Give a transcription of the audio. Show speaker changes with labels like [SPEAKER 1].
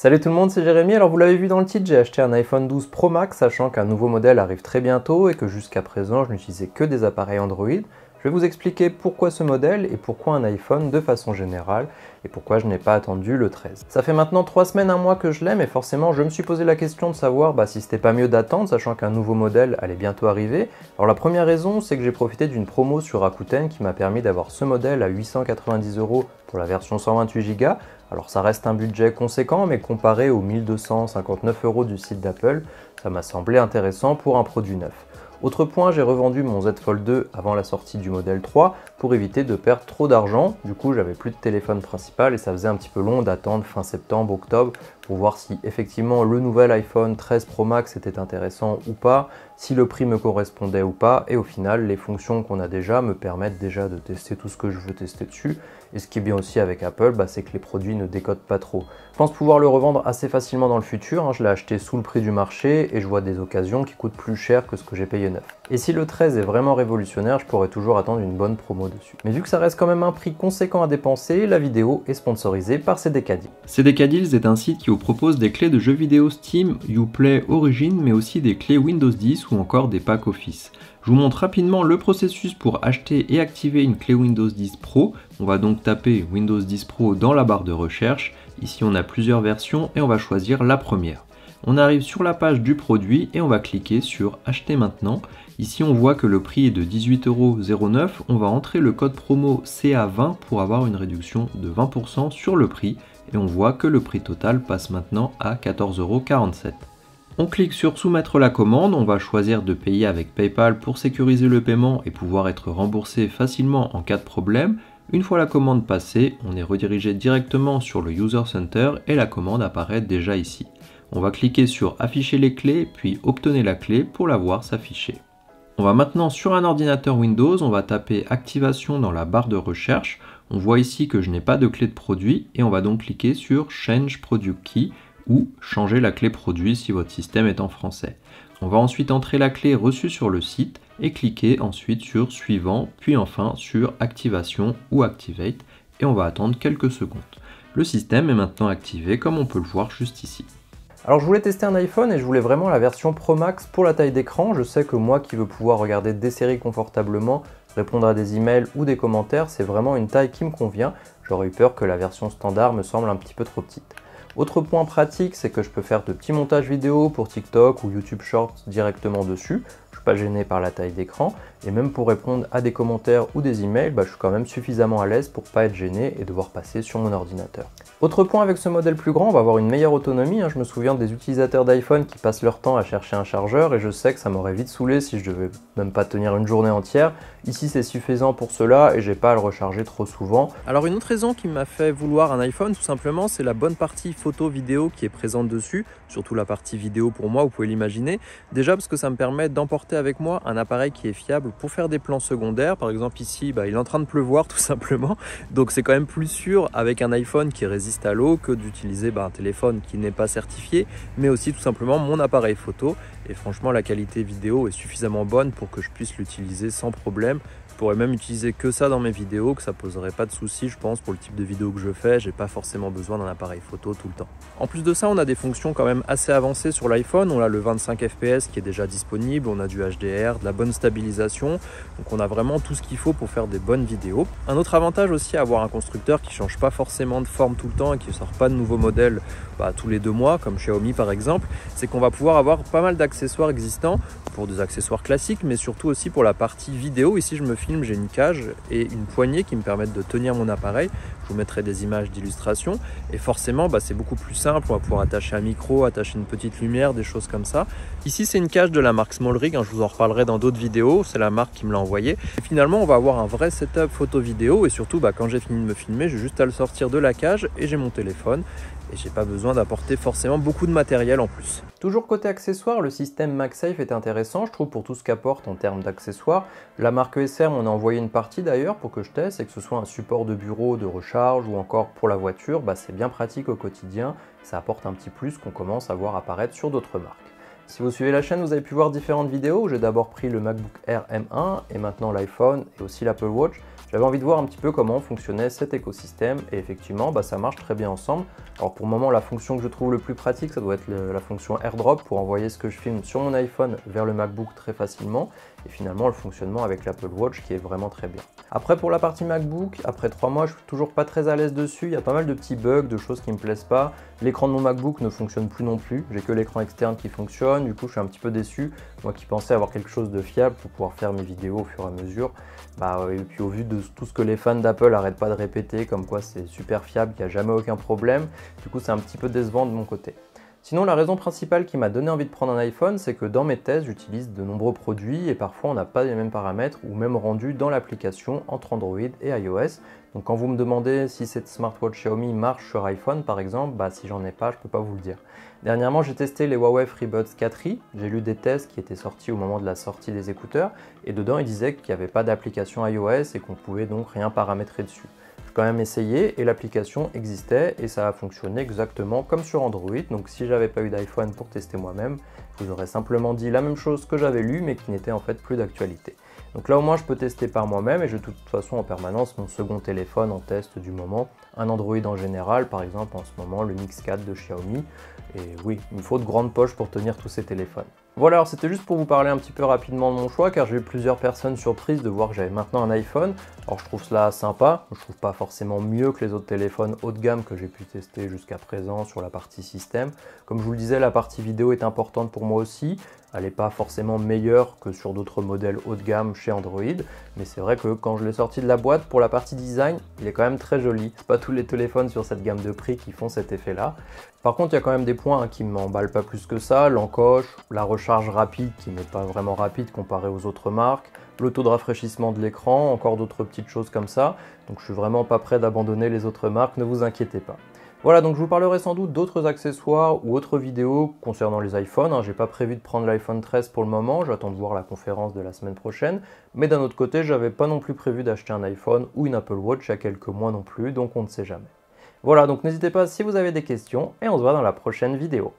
[SPEAKER 1] Salut tout le monde, c'est Jérémy. Alors vous l'avez vu dans le titre, j'ai acheté un iPhone 12 Pro Max, sachant qu'un nouveau modèle arrive très bientôt et que jusqu'à présent je n'utilisais que des appareils Android. Je vais vous expliquer pourquoi ce modèle et pourquoi un iPhone de façon générale et pourquoi je n'ai pas attendu le 13. Ça fait maintenant 3 semaines, un mois que je l'aime et forcément je me suis posé la question de savoir si c'était pas mieux d'attendre, sachant qu'un nouveau modèle allait bientôt arriver. Alors la première raison, c'est que j'ai profité d'une promo sur Rakuten qui m'a permis d'avoir ce modèle à 890 € pour la version 128 Go. Alors ça reste un budget conséquent, mais comparé aux 1259 € du site d'Apple, ça m'a semblé intéressant pour un produit neuf. Autre point, j'ai revendu mon Z Fold 2 avant la sortie du modèle 3 pour éviter de perdre trop d'argent. Du coup, j'avais plus de téléphone principal et ça faisait un petit peu long d'attendre fin septembre, octobre pour voir si effectivement le nouvel iPhone 13 Pro Max était intéressant ou pas, si le prix me correspondait ou pas, et au final, les fonctions qu'on a déjà me permettent déjà de tester tout ce que je veux tester dessus. Et ce qui est bien aussi avec Apple, c'est que les produits ne décodent pas trop. Je pense pouvoir le revendre assez facilement dans le futur, je l'ai acheté sous le prix du marché et je vois des occasions qui coûtent plus cher que ce que j'ai payé neuf. Et si le 13 est vraiment révolutionnaire, je pourrais toujours attendre une bonne promo dessus. Mais vu que ça reste quand même un prix conséquent à dépenser, la vidéo est sponsorisée par CDK-Deals.
[SPEAKER 2] CDK-Deals est un site qui vous propose des clés de jeux vidéo Steam, Uplay, Origin, mais aussi des clés Windows 10 ou encore des packs Office. Je vous montre rapidement le processus pour acheter et activer une clé Windows 10 Pro. On va donc taper Windows 10 Pro dans la barre de recherche. Ici on a plusieurs versions et on va choisir la première. On arrive sur la page du produit et on va cliquer sur acheter maintenant. Ici on voit que le prix est de 18,09 €. On va entrer le code promo CA20 pour avoir une réduction de 20% sur le prix. Et on voit que le prix total passe maintenant à 14,47 €. On clique sur soumettre la commande, on va choisir de payer avec PayPal pour sécuriser le paiement et pouvoir être remboursé facilement en cas de problème. Une fois la commande passée, on est redirigé directement sur le User Center et la commande apparaît déjà ici. On va cliquer sur afficher les clés puis obtenez la clé pour la voir s'afficher. On va maintenant sur un ordinateur Windows, on va taper activation dans la barre de recherche. On voit ici que je n'ai pas de clé de produit et on va donc cliquer sur Change Product Key ou changer la clé produit si votre système est en français. On va ensuite entrer la clé reçue sur le site et cliquer ensuite sur suivant, puis enfin sur activation ou activate et on va attendre quelques secondes. Le système est maintenant activé comme on peut le voir juste ici.
[SPEAKER 1] Alors je voulais tester un iPhone et je voulais vraiment la version Pro Max pour la taille d'écran. Je sais que moi qui veux pouvoir regarder des séries confortablement, répondre à des emails ou des commentaires, c'est vraiment une taille qui me convient. J'aurais eu peur que la version standard me semble un petit peu trop petite. Autre point pratique, c'est que je peux faire de petits montages vidéo pour TikTok ou YouTube Shorts directement dessus. Je ne suis pas gêné par la taille d'écran et même pour répondre à des commentaires ou des emails, je suis quand même suffisamment à l'aise pour pas être gêné et devoir passer sur mon ordinateur. Autre point avec ce modèle plus grand, on va avoir une meilleure autonomie. Je me souviens des utilisateurs d'iPhone qui passent leur temps à chercher un chargeur et je sais que ça m'aurait vite saoulé si je devais même pas tenir une journée entière. Ici c'est suffisant pour cela et j'ai pas à le recharger trop souvent. Alors une autre raison qui m'a fait vouloir un iPhone tout simplement, c'est la bonne partie photo vidéo qui est présente dessus, surtout la partie vidéo pour moi, vous pouvez l'imaginer. Déjà parce que ça me permet d'emporter avec moi un appareil qui est fiable pour faire des plans secondaires. Par exemple ici, il est en train de pleuvoir tout simplement, donc c'est quand même plus sûr avec un iPhone qui résiste à l'eau que d'utiliser un téléphone qui n'est pas certifié, mais aussi tout simplement mon appareil photo. Et franchement, la qualité vidéo est suffisamment bonne pour que je puisse l'utiliser sans problème. Je pourrais même utiliser que ça dans mes vidéos, que ça poserait pas de soucis, je pense, pour le type de vidéo que je fais. J'ai pas forcément besoin d'un appareil photo tout le temps. En plus de ça, on a des fonctions quand même assez avancées sur l'iPhone. On a le 25 fps qui est déjà disponible, on a du HDR, de la bonne stabilisation. Donc on a vraiment tout ce qu'il faut pour faire des bonnes vidéos. Un autre avantage aussi à avoir un constructeur qui change pas forcément de forme tout le temps et qui ne sort pas de nouveaux modèles tous les 2 mois, comme Xiaomi par exemple, c'est qu'on va pouvoir avoir pas mal d'accessoires existants pour des accessoires classiques, mais surtout aussi pour la partie vidéo. Ici je me filme, j'ai une cage et une poignée qui me permettent de tenir mon appareil. Je vous mettrai des images d'illustration et forcément c'est beaucoup plus simple. On va pouvoir attacher un micro, attacher une petite lumière, des choses comme ça. Ici c'est une cage de la marque SmallRig, je vous en reparlerai dans d'autres vidéos, c'est la marque qui me l'a envoyé. Et finalement on va avoir un vrai setup photo vidéo et surtout quand j'ai fini de me filmer, j'ai juste à le sortir de la cage et j'ai mon téléphone. Et j'ai pas besoin d'apporter forcément beaucoup de matériel en plus. Toujours côté accessoires, le système MagSafe est intéressant, je trouve, pour tout ce qu'apporte en termes d'accessoires. La marque ESR m'en a envoyé une partie d'ailleurs pour que je teste, et que ce soit un support de bureau, de recharge ou encore pour la voiture, c'est bien pratique au quotidien, ça apporte un petit plus qu'on commence à voir apparaître sur d'autres marques. Si vous suivez la chaîne, vous avez pu voir différentes vidéos où j'ai d'abord pris le MacBook Air M1 et maintenant l'iPhone et aussi l'Apple Watch. J'avais envie de voir un petit peu comment fonctionnait cet écosystème et effectivement ça marche très bien ensemble. Alors pour le moment la fonction que je trouve le plus pratique ça doit être la fonction AirDrop pour envoyer ce que je filme sur mon iPhone vers le MacBook très facilement et finalement le fonctionnement avec l'Apple Watch qui est vraiment très bien. Après pour la partie MacBook, après 3 mois je suis toujours pas très à l'aise dessus, il y a pas mal de petits bugs, de choses qui me plaisent pas. L'écran de mon MacBook ne fonctionne plus non plus, j'ai que l'écran externe qui fonctionne, du coup je suis un petit peu déçu, moi qui pensais avoir quelque chose de fiable pour pouvoir faire mes vidéos au fur et à mesure. Et puis au vu de tout ce que les fans d'Apple n'arrêtent pas de répéter, comme quoi c'est super fiable, qu'il n'y a jamais aucun problème, du coup c'est un petit peu décevant de mon côté. Sinon, la raison principale qui m'a donné envie de prendre un iPhone, c'est que dans mes tests, j'utilise de nombreux produits et parfois on n'a pas les mêmes paramètres ou même rendus dans l'application entre Android et iOS. Donc quand vous me demandez si cette smartwatch Xiaomi marche sur iPhone par exemple, si j'en ai pas, je peux pas vous le dire. Dernièrement, j'ai testé les Huawei FreeBuds 4i, j'ai lu des tests qui étaient sortis au moment de la sortie des écouteurs et dedans ils disaient qu'il n'y avait pas d'application iOS et qu'on pouvait donc rien paramétrer dessus. J'ai quand même essayé et l'application existait et ça a fonctionné exactement comme sur Android. Donc si j'avais pas eu d'iPhone pour tester moi-même, je vous aurais simplement dit la même chose que j'avais lu mais qui n'était en fait plus d'actualité. Donc là au moins je peux tester par moi-même et j'ai de toute façon en permanence mon second téléphone en test du moment, un Android en général, par exemple en ce moment le Mix 4 de Xiaomi. Et oui, il me faut de grandes poches pour tenir tous ces téléphones. Voilà, alors c'était juste pour vous parler un petit peu rapidement de mon choix car j'ai eu plusieurs personnes surprises de voir que j'avais maintenant un iPhone. Alors je trouve cela sympa, je trouve pas forcément mieux que les autres téléphones haut de gamme que j'ai pu tester jusqu'à présent sur la partie système. Comme je vous le disais, la partie vidéo est importante pour moi aussi. Elle n'est pas forcément meilleure que sur d'autres modèles haut de gamme chez Android, mais c'est vrai que quand je l'ai sorti de la boîte, pour la partie design, il est quand même très joli. C'est pas tous les téléphones sur cette gamme de prix qui font cet effet-là. Par contre, il y a quand même des points qui ne m'emballent pas plus que ça, l'encoche, la recharge rapide qui n'est pas vraiment rapide comparée aux autres marques, le taux de rafraîchissement de l'écran, encore d'autres petites choses comme ça. Donc je suis vraiment pas prêt d'abandonner les autres marques, ne vous inquiétez pas. Voilà, donc je vous parlerai sans doute d'autres accessoires ou autres vidéos concernant les iPhones. J'ai pas prévu de prendre l'iPhone 13 pour le moment, j'attends de voir la conférence de la semaine prochaine. Mais d'un autre côté, j'avais pas non plus prévu d'acheter un iPhone ou une Apple Watch il y a quelques mois non plus, donc on ne sait jamais. Voilà, donc n'hésitez pas si vous avez des questions et on se voit dans la prochaine vidéo.